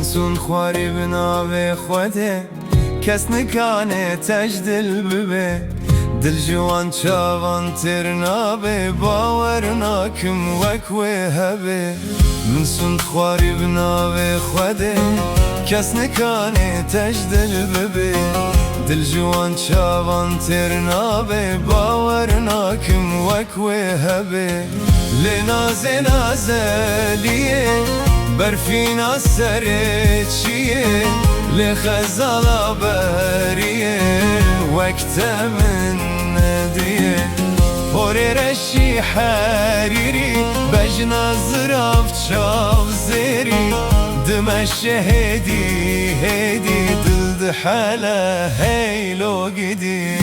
سون خواری بناوی خوده کس نکانه تج دل ببه دل جوان چاوان تر نابه باور ناکم وکوی هبه من سون خواری بناوی خوده کس نکانه تج دل ببه دل جوان چاوان تر نابه باور ناکم وکوی هبه لناز نازلیه برفینا سر چیه لخزالا بریه وقت من ندیه پوری رشی حریری بجنا زراف چاو زیری دمش هدی هدی دل دحاله هیلو گدی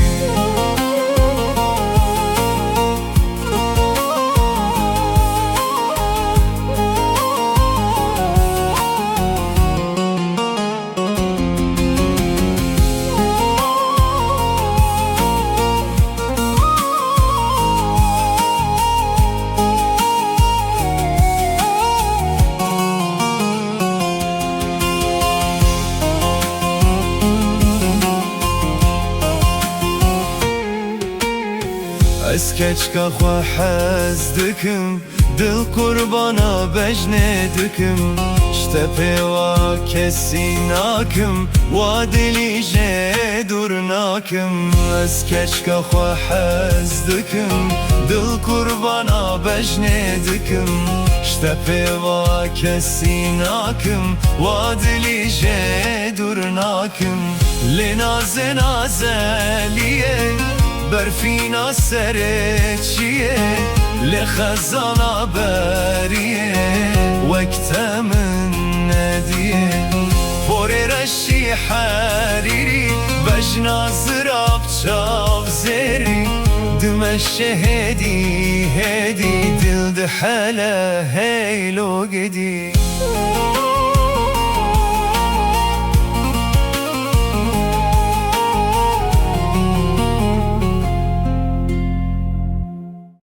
از کچکا خوا حز دکم دل قربانا بجنه دکم شتپه و کسی ناکم و دلی جه دور ناکم از کچکا خوا حز دکم دل قربانا بجنه دکم شتپه و کسی ناکم و دلی جه دور ناکم لناز نازلیه برفینا سر چیه لخزانا بریه وقت من ندیه پوری رشی حریری بجنا زراب چاو زیری دمش هدی هدی دل دحاله هیلو گدی